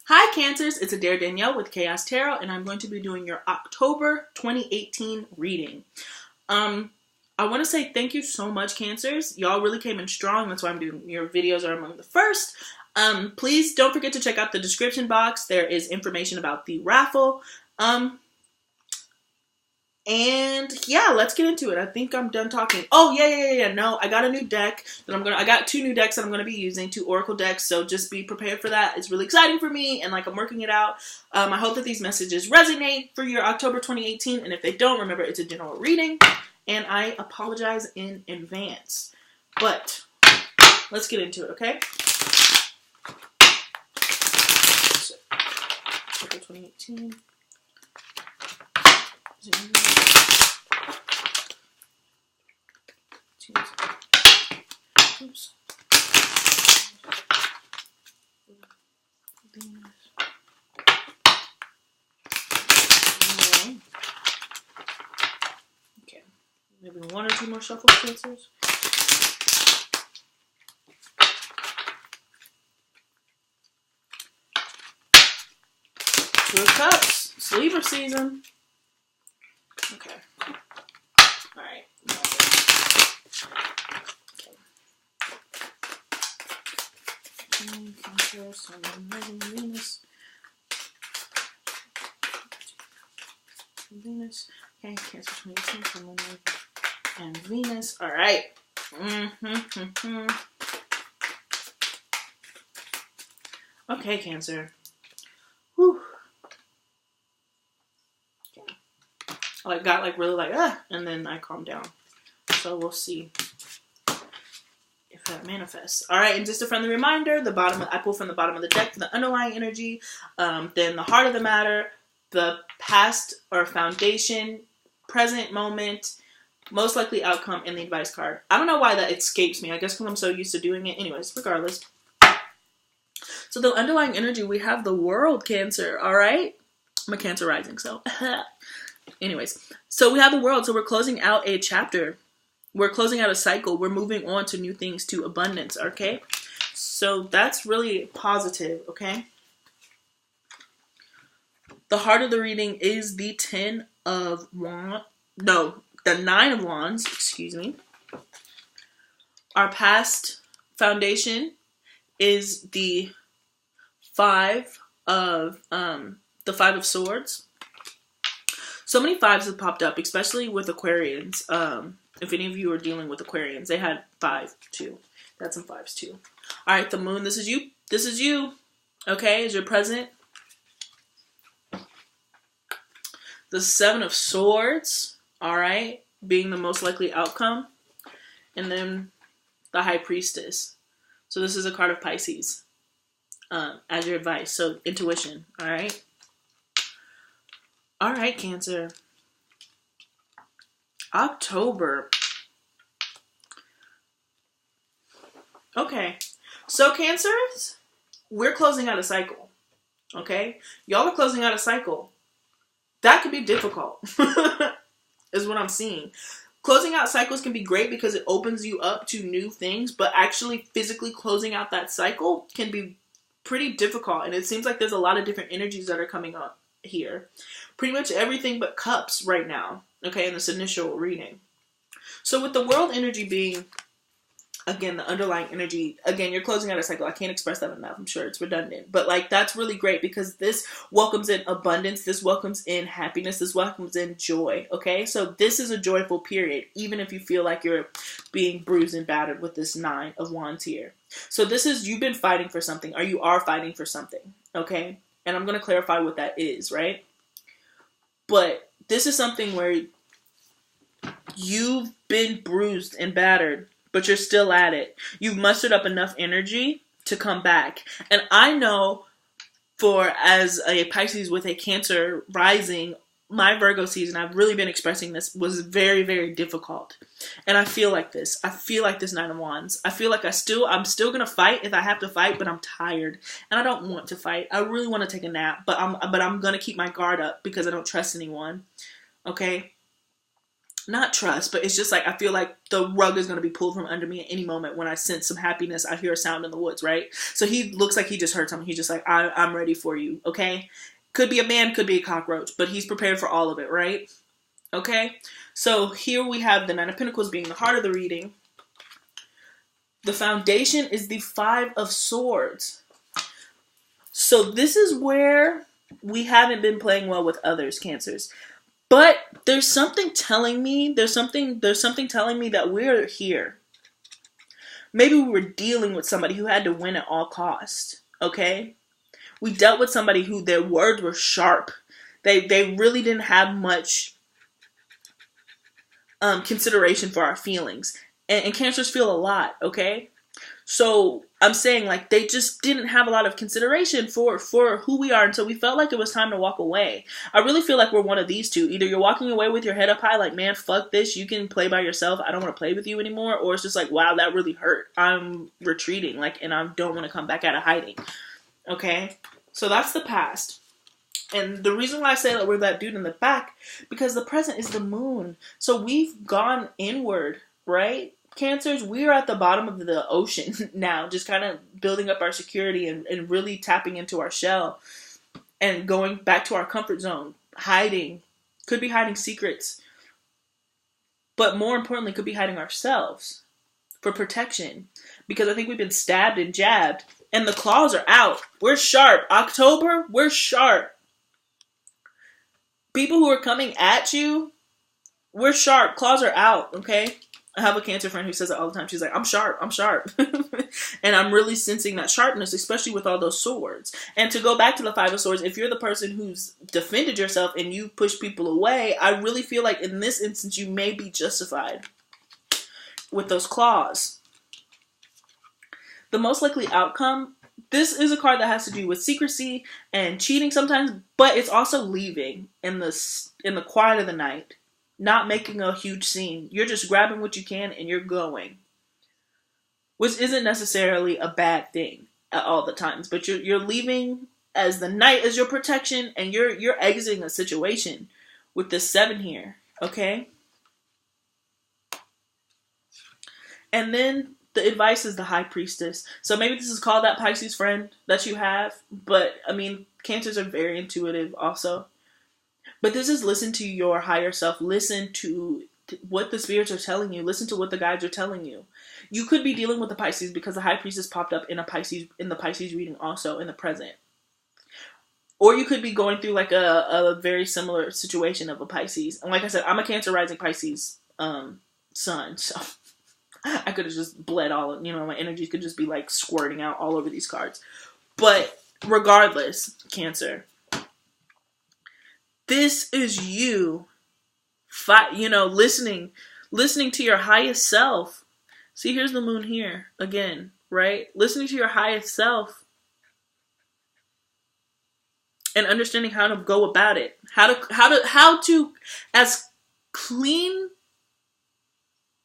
Hi Cancers, it's Adair Danielle with Chaos Tarot, and I'm going to be doing your October 2018 reading. I want to say thank you so much, Cancers. Y'all really came in strong. That's why I'm doing your videos are among the first. Please don't forget to check out the description box. There is information about the raffle. And yeah, let's get into it. I think I'm done talking. Oh, yeah. No, I got a new deck that I got 2 new decks that I'm going to be using, 2 Oracle decks. So just be prepared for that. It's really exciting for me and like I'm working it out. I hope that these messages resonate for your October 2018. And if they don't, remember it's a general reading and I apologize in advance. But let's get into it, okay? So, October 2018. Oops. Okay, maybe 1 or 2 more shuffle Cancers. 2 of Cups, sleeper season. Okay. Alright. Okay. Cancer, Sun, Moon, Venus. Venus. Okay, Cancer 2018, Sun, Moon, and Venus. Alright. Okay, Cancer. Whew. I got like really like and then I calmed down. So we'll see if that manifests. All right, and just a friendly reminder: I pull from the bottom of the deck the underlying energy, then the heart of the matter, the past or foundation, present moment, most likely outcome, and the advice card. I don't know why that escapes me. I guess because I'm so used to doing it. Anyways, regardless. So the underlying energy, we have the World, Cancer. All right, I'm a Cancer rising, so. Anyways, so we have the World, so we're closing out a chapter. We're closing out a cycle. We're moving on to new things, to abundance, okay? So that's really positive, okay? The heart of the reading is the 10 of Wands. No, the 9 of Wands, excuse me. Our past foundation is the 5 of Swords. So many 5s have popped up, especially with Aquarians. If any of you are dealing with Aquarians, they had 5 too. That's some 5s too. All right, the Moon. This is you. This is you. Okay, is your present. The 7 of Swords. All right, being the most likely outcome, and then the High Priestess. So this is a card of Pisces. As your advice. So intuition. All right. All right, Cancer. October. Okay. So, Cancers, we're closing out a cycle. Okay? Y'all are closing out a cycle. That could be difficult, is what I'm seeing. Closing out cycles can be great because it opens you up to new things, but actually physically closing out that cycle can be pretty difficult. And it seems like there's a lot of different energies that are coming up here. Pretty much everything but Cups right now, okay, in this initial reading. So with the World energy being, again, the underlying energy, again, you're closing out a cycle. I can't express that enough. I'm sure it's redundant. But, like, that's really great because this welcomes in abundance. This welcomes in happiness. This welcomes in joy, okay? So this is a joyful period, even if you feel like you're being bruised and battered with this 9 of Wands here. So this is, you've been fighting for something, or you are fighting for something, okay? And I'm going to clarify what that is, right? But this is something where you've been bruised and battered, but you're still at it. You've mustered up enough energy to come back. And I know as a Pisces with a Cancer rising, my Virgo season, I've really been expressing this, was very, very difficult. And I feel like this. I feel like this 9 of Wands. I feel like I'm still going to fight if I have to fight, but I'm tired. And I don't want to fight. I really want to take a nap, but I'm going to keep my guard up because I don't trust anyone. Okay? not trust, but it's just like, I feel like the rug is going to be pulled from under me at any moment when I sense some happiness. I hear a sound in the woods, right? So he looks like he just heard something. He's just like, I'm ready for you, okay? Could be a man, could be a cockroach, but he's prepared for all of it, right? Okay? So here we have the Nine of Pentacles being the heart of the reading. The foundation is the Five of Swords. So this is where we haven't been playing well with others, Cancers. But there's something telling me, there's something telling me that we're here. Maybe we were dealing with somebody who had to win at all costs, okay? We dealt with somebody who their words were sharp. They really didn't have much consideration for our feelings. And Cancers feel a lot, okay? So I'm saying, like, they just didn't have a lot of consideration for who we are, and so we felt like it was time to walk away. I really feel like we're one of these two. Either you're walking away with your head up high, like, man, fuck this, you can play by yourself, I don't want to play with you anymore, or it's just like, wow, that really hurt, I'm retreating, like, and I don't want to come back out of hiding, okay? So that's the past. And the reason why I say that we're that dude in the back, because the present is the moon. So we've gone inward, right? Cancers, we are at the bottom of the ocean now, just kind of building up our security and really tapping into our shell and going back to our comfort zone, hiding, could be hiding secrets, but more importantly, could be hiding ourselves for protection, because I think we've been stabbed and jabbed and the claws are out. We're sharp. October, we're sharp. People who are coming at you, we're sharp. Claws are out, okay? I have a Cancer friend who says it all the time. She's like, I'm sharp. And I'm really sensing that sharpness, especially with all those swords. And to go back to the Five of Swords, if you're the person who's defended yourself and you push people away, I really feel like in this instance, you may be justified with those claws. The most likely outcome, this is a card that has to do with secrecy and cheating sometimes, but it's also leaving in the quiet of the night. Not making a huge scene. You're just grabbing what you can and you're going. Which isn't necessarily a bad thing at all the times. But you're leaving as the night as your protection, and you're exiting a situation with this 7 here. Okay? And then the advice is the High Priestess. So maybe this is called that Pisces friend that you have. But, I mean, Cancers are very intuitive also. But this is listen to your higher self. Listen to what the spirits are telling you. Listen to what the guides are telling you. You could be dealing with the Pisces because the High Priestess popped up in the Pisces reading also in the present. Or you could be going through like a very similar situation of a Pisces. And like I said, I'm a Cancer rising Pisces sun. So I could have just bled all, my energy could just be like squirting out all over these cards. But regardless, Cancer, this is you, listening to your highest self. See, here's the moon here again, right? Listening to your highest self and understanding how to go about it. How to, as clean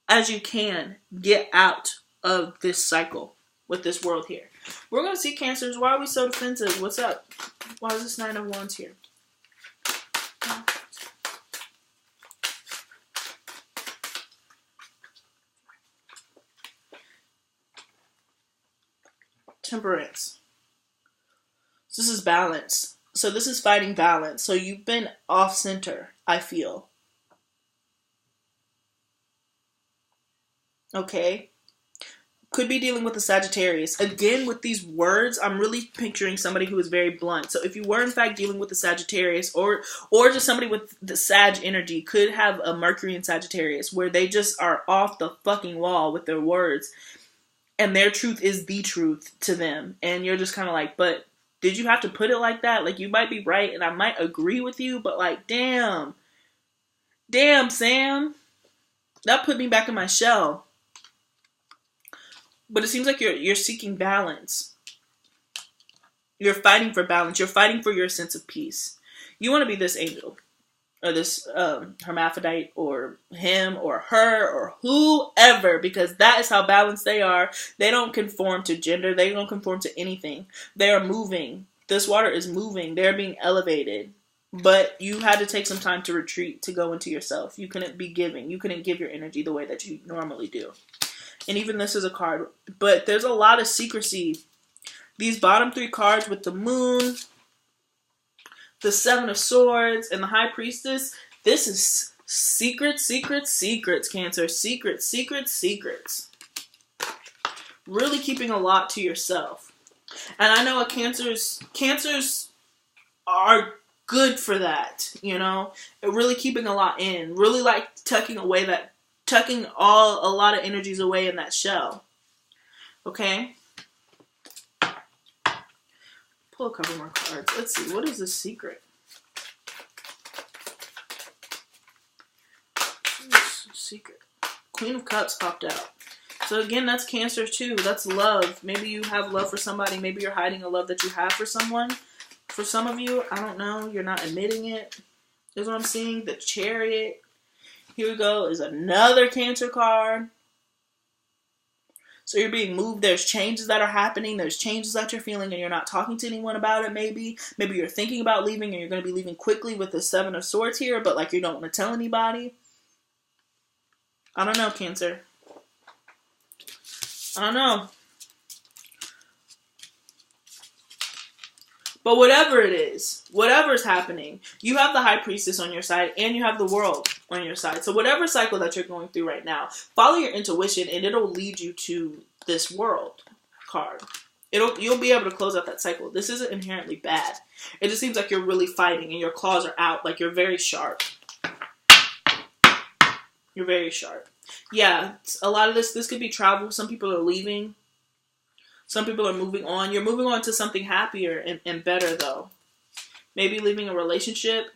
as you can, get out of this cycle with this world here. We're going to see, Cancers. Why are we so defensive? What's up? Why is this 9 of Wands here? Temperance. So this is balance. So this is fighting balance. So you've been off center, I feel. Okay. Could be dealing with a Sagittarius. Again, with these words, I'm really picturing somebody who is very blunt. So if you were in fact dealing with a Sagittarius or just somebody with the Sag energy, could have a Mercury in Sagittarius where they just are off the fucking wall with their words. And their truth is the truth to them. And you're just kind of like, but did you have to put it like that? Like, you might be right and I might agree with you, but like, damn, Sam, that put me back in my shell. But it seems like you're seeking balance. You're fighting for balance. You're fighting for your sense of peace. You want to be this angel or this hermaphrodite or him or her or whoever, because that is how balanced they are. They don't conform to gender. They don't conform to anything. They are moving. This water is moving. They're being elevated. But you had to take some time to retreat, to go into yourself. You couldn't be giving. You couldn't give your energy the way that you normally do. And even this is a card. But there's a lot of secrecy. These bottom 3 cards with the moon, the 7 of Swords, and the High Priestess. This is secrets, secrets, secrets, Cancer. Secrets, secrets, secrets. Really keeping a lot to yourself. And I know Cancers are good for that, you know, really keeping a lot in, really like tucking a lot of energies away in that shell. Okay, pull a couple more cards. Let's see, what is the secret? Secret. Queen of Cups popped out. So again, that's Cancer too. That's love. Maybe you have love for somebody. Maybe you're hiding a love that you have for someone. For some of you, I don't know, you're not admitting it. That's what I'm seeing. The Chariot. Here we go. Is another Cancer card. So you're being moved. There's changes that are happening. There's changes that you're feeling and you're not talking to anyone about it maybe. Maybe you're thinking about leaving and you're going to be leaving quickly with the 7 of Swords here, but like you don't want to tell anybody. I don't know, Cancer. I don't know. But whatever it is, whatever's happening, you have the High Priestess on your side and you have the World on your side. So whatever cycle that you're going through right now, follow your intuition and it'll lead you to this World card. You'll be able to close out that cycle. This isn't inherently bad. It just seems like you're really fighting and your claws are out, like you're very sharp. You're very sharp. Yeah, a lot of this could be travel. Some people are leaving. Some people are moving on. You're moving on to something happier and better, though. Maybe leaving a relationship.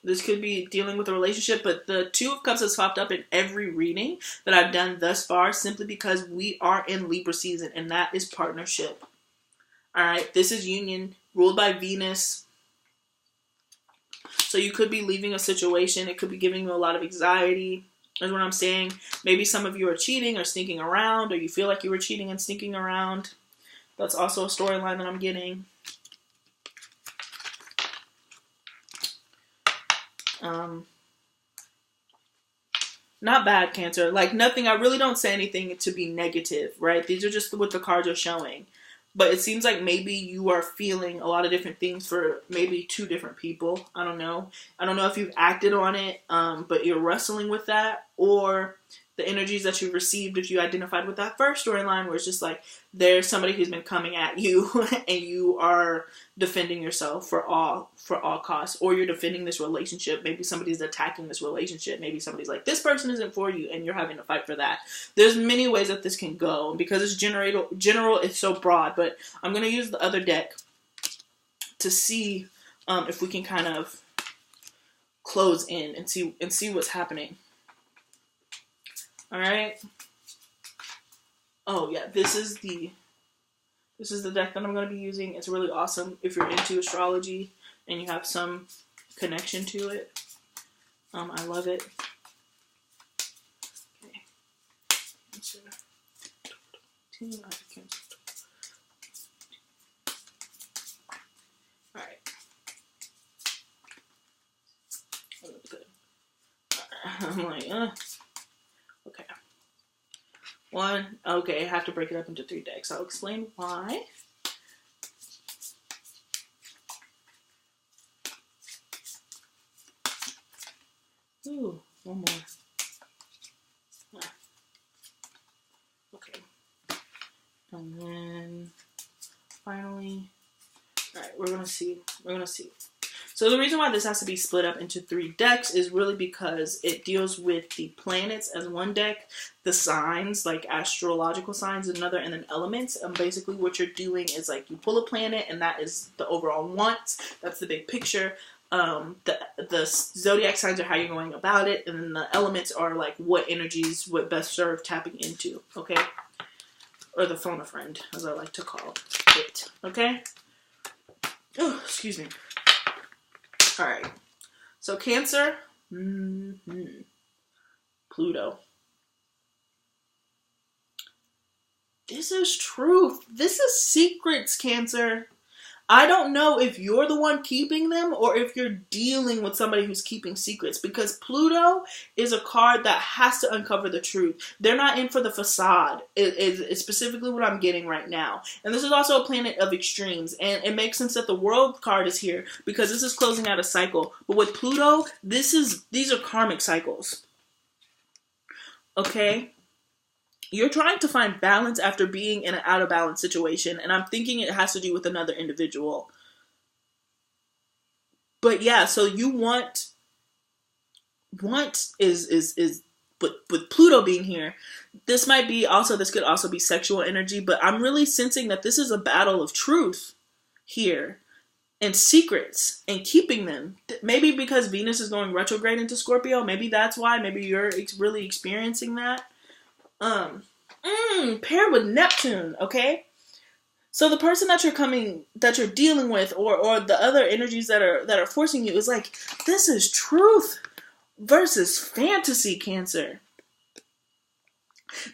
This could be dealing with a relationship, but the 2 of Cups has popped up in every reading that I've done thus far simply because we are in Libra season, and that is partnership. All right, this is union ruled by Venus. So you could be leaving a situation. It could be giving you a lot of anxiety. That's what I'm saying. Maybe some of you are cheating or sneaking around, or you feel like you were cheating and sneaking around. That's also a storyline that I'm getting. Not bad, Cancer. Like nothing. I really don't say anything to be negative, right? These are just what the cards are showing. But it seems like maybe you are feeling a lot of different things for maybe 2 different people. I don't know. I don't know if you've acted on it, but you're wrestling with that. Or the energies that you've received if you identified with that first storyline where it's just like there's somebody who's been coming at you and you are defending yourself for all costs. Or you're defending this relationship. Maybe somebody's attacking this relationship. Maybe somebody's like, this person isn't for you and you're having to fight for that. There's many ways that this can go. And because it's general, it's so broad. But I'm going to use the other deck to see if we can kind of close in and see what's happening. All right. Oh yeah, this is the deck that I'm going to be using. It's really awesome if you're into astrology and you have some connection to it. I love it. Okay. All right. That looks good. I'm like, okay. 1. Okay, I have to break it up into 3 decks. I'll explain why. Ooh, 1 more. Okay. And then finally, all right, we're gonna see. So the reason why this has to be split up into 3 decks is really because it deals with the planets as one deck, the signs, like astrological signs another, and then elements. And basically what you're doing is like you pull a planet and that is the overall wants. That's the big picture. The zodiac signs are how you're going about it. And then the elements are like what energies would best serve tapping into. Okay? Or the phone a friend, as I like to call it. Okay? Oh, excuse me. Alright, so Cancer, Pluto. This is truth. This is secrets, Cancer. I don't know if you're the one keeping them or if you're dealing with somebody who's keeping secrets, because Pluto is a card that has to uncover the truth. They're not in for the facade. It's specifically what I'm getting right now. And this is also a planet of extremes, and it makes sense that the World card is here because this is closing out a cycle. But with Pluto, these are karmic cycles. Okay? You're trying to find balance after being in an out of balance situation, and I'm thinking it has to do with another individual. But yeah, so you want is but with Pluto being here, this could also be sexual energy, but I'm really sensing that this is a battle of truth here and secrets and keeping them. Maybe because Venus is going retrograde into Scorpio, maybe that's why. Maybe you're really experiencing that. Paired with Neptune, okay? So the person that you're dealing with, or the other energies that are forcing you, is like, this is truth versus fantasy, Cancer.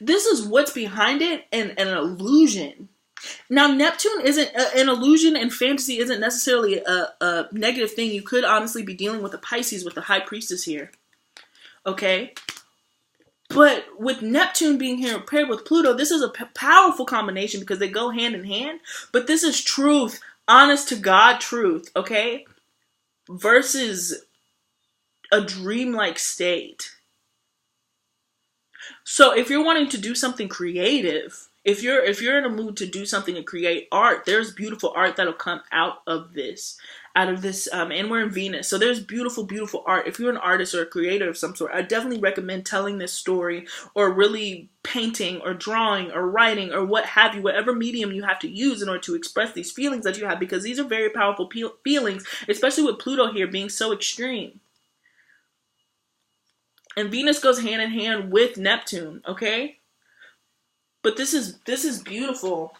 This is what's behind it, and an illusion. Now, Neptune isn't an illusion, and fantasy isn't necessarily a negative thing. You could honestly be dealing with a Pisces with the High Priestess here, okay? But with Neptune being here paired with Pluto, this is a powerful combination because they go hand in hand. But this is truth, honest to God truth, okay? Versus a dreamlike state. So if you're wanting to do something creative, if you're in a mood to do something and create art, there's beautiful art that'll come out of this. And we're in Venus, so there's beautiful, beautiful art. If you're an artist or a creator of some sort, I definitely recommend telling this story, or really painting or drawing or writing or what have you, whatever medium you have to use in order to express these feelings that you have, because these are very powerful feelings, especially with Pluto here being so extreme. And Venus goes hand in hand with Neptune, okay? But this is beautiful,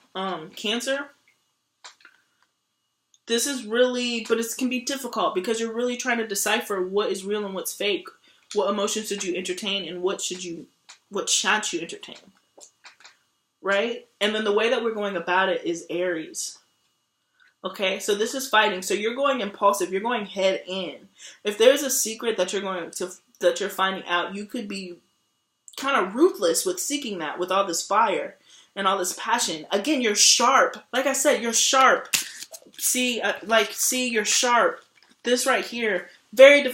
Cancer. This is really, but it can be difficult because you're really trying to decipher what is real and what's fake. What emotions should you entertain, and what shan't you entertain? Right? And then the way that we're going about it is Aries. Okay, so this is fighting. So you're going impulsive. You're going head in. If there's a secret that you're finding out, you could be kind of ruthless with seeking that, with all this fire and all this passion. Again, you're sharp. Like I said, you're sharp. See, you're sharp. This right here, very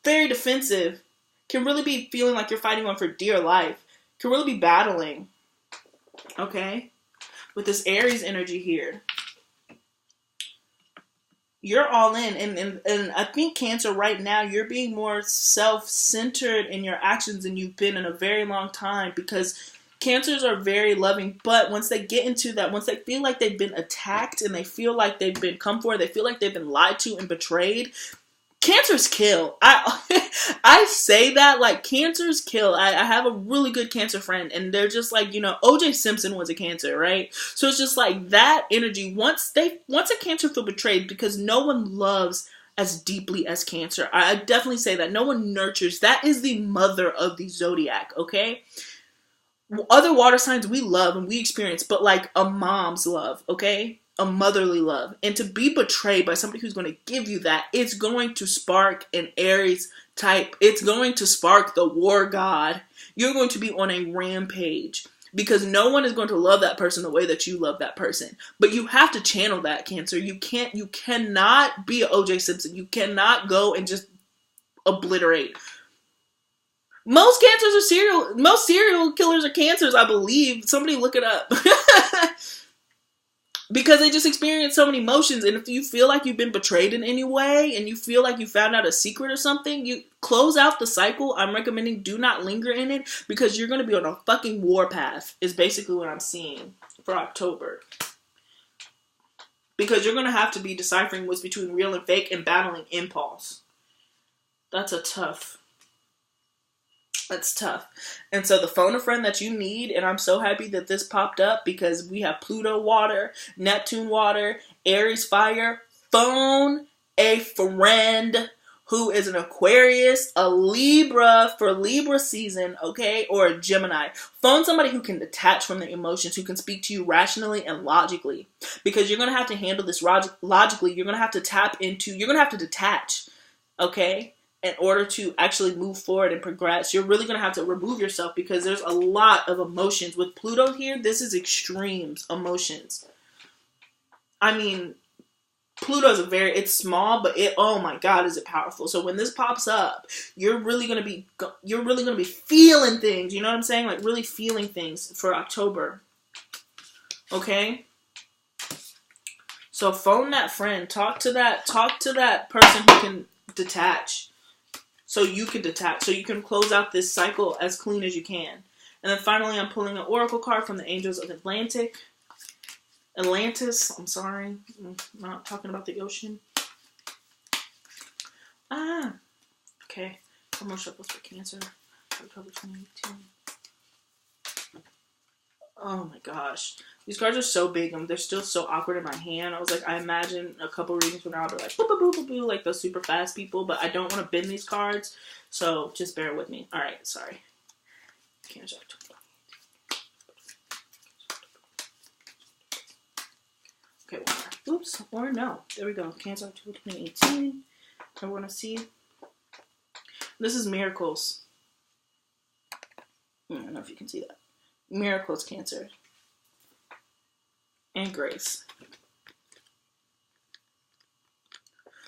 defensive. Can really be feeling like you're fighting one for dear life. Can really be battling. Okay? With this Aries energy here. You're all in. And I think, Cancer, right now, you're being more self-centered in your actions than you've been in a very long time, because Cancers are very loving, but once they get into that, once they feel like they've been attacked and they feel like they've been come for, they feel like they've been lied to and betrayed, Cancers kill. I say that, like, Cancers kill. I have a really good Cancer friend, and they're just like, O.J. Simpson was a Cancer, right? So it's just like that energy. Once a Cancer feel betrayed, because no one loves as deeply as Cancer. I definitely say that. No one nurtures. That is the mother of the Zodiac, okay? Other water signs we love and we experience, but like a mom's love, okay? A motherly love. And to be betrayed by somebody who's going to give you that, it's going to spark an Aries type. It's going to spark the war god. You're going to be on a rampage, because no one is going to love that person the way that you love that person. But you have to channel that, Cancer. You cannot be an O.J. Simpson. You cannot go and just obliterate. Most serial killers are Cancers, I believe. Somebody look it up. Because they just experience so many emotions. And if you feel like you've been betrayed in any way, and you feel like you found out a secret or something, you close out the cycle. I'm recommending do not linger in it, because you're going to be on a fucking warpath, is basically what I'm seeing for October. Because you're going to have to be deciphering what's between real and fake and battling impulse. That's tough. And so the phone a friend that you need, and I'm so happy that this popped up, because we have Pluto water, Neptune water, Aries fire. Phone a friend who is an Aquarius, a Libra for Libra season, okay, or a Gemini. Phone somebody who can detach from their emotions, who can speak to you rationally and logically, because you're going to have to handle this logically. You're going to have to you're going to have to detach, okay, in order to actually move forward and progress. You're really going to have to remove yourself because there's a lot of emotions. With Pluto here, this is extremes emotions. I mean, Pluto's it's small, but oh my God, is it powerful. So when this pops up, you're really going to be feeling things. You know what I'm saying? Like really feeling things for October. Okay? So phone that friend, talk to that person who can detach. So you can detach, so you can close out this cycle as clean as you can. And then finally, I'm pulling an oracle card from the Angels of Atlantis. I'm sorry. I'm not talking about the ocean. Okay. One more shuffles for Cancer. October 2018. Oh my gosh. These cards are so big. They're still so awkward in my hand. I was like, I imagine a couple readings from now, I'll be like, boop, boop, boop, boop, boop, like those super fast people, but I don't want to bend these cards, so just bear with me. Alright, sorry. Cancer. Okay, one more. Oops, or no. There we go. Cancer, October 2018. I want to see. This is Miracles. I don't know if you can see that. Miracles, Cancer. And Grace.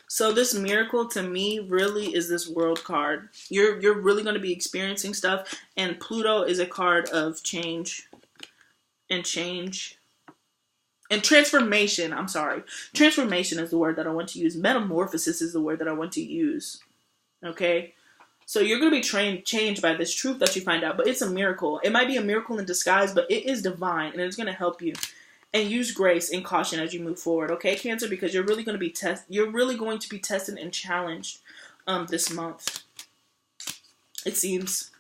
So this miracle to me really is this World card. You're really going to be experiencing stuff, and Pluto is a card of change and transformation. I'm sorry. Transformation is the word that I want to use. Metamorphosis is the word that I want to use. Okay? So you're going to be changed by this truth that you find out, but it's a miracle. It might be a miracle in disguise, but it is divine, and it's going to help you. And use grace and caution as you move forward, okay, Cancer? Because you're really going to be tested and challenged this month. It seems.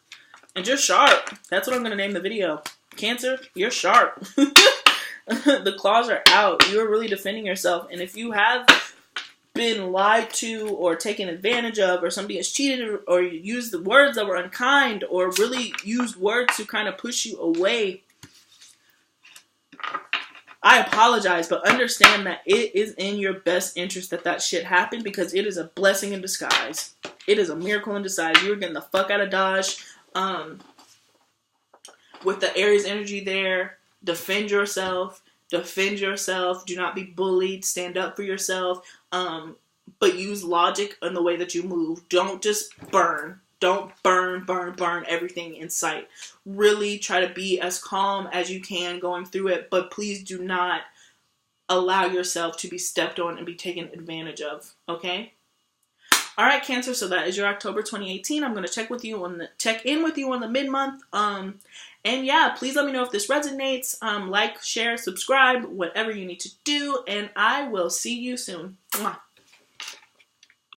And you're sharp. That's what I'm going to name the video. Cancer, you're sharp. The claws are out. You are really defending yourself. And if you have been lied to or taken advantage of, or somebody has cheated, or used the words that were unkind, or really used words to kind of push you away, I apologize, but understand that it is in your best interest that shit happened, because it is a blessing in disguise. It is a miracle in disguise. You were getting the fuck out of Dodge. With the Aries energy there, defend yourself. Defend yourself. Do not be bullied. Stand up for yourself. But use logic in the way that you move. Don't just burn. Don't burn everything in sight. Really try to be as calm as you can going through it, but please do not allow yourself to be stepped on and be taken advantage of, okay? All right, Cancer, so that is your October 2018. I'm going to check in with you on the mid-month. And yeah, please let me know if this resonates. Like, share, subscribe, whatever you need to do, and I will see you soon. Mwah.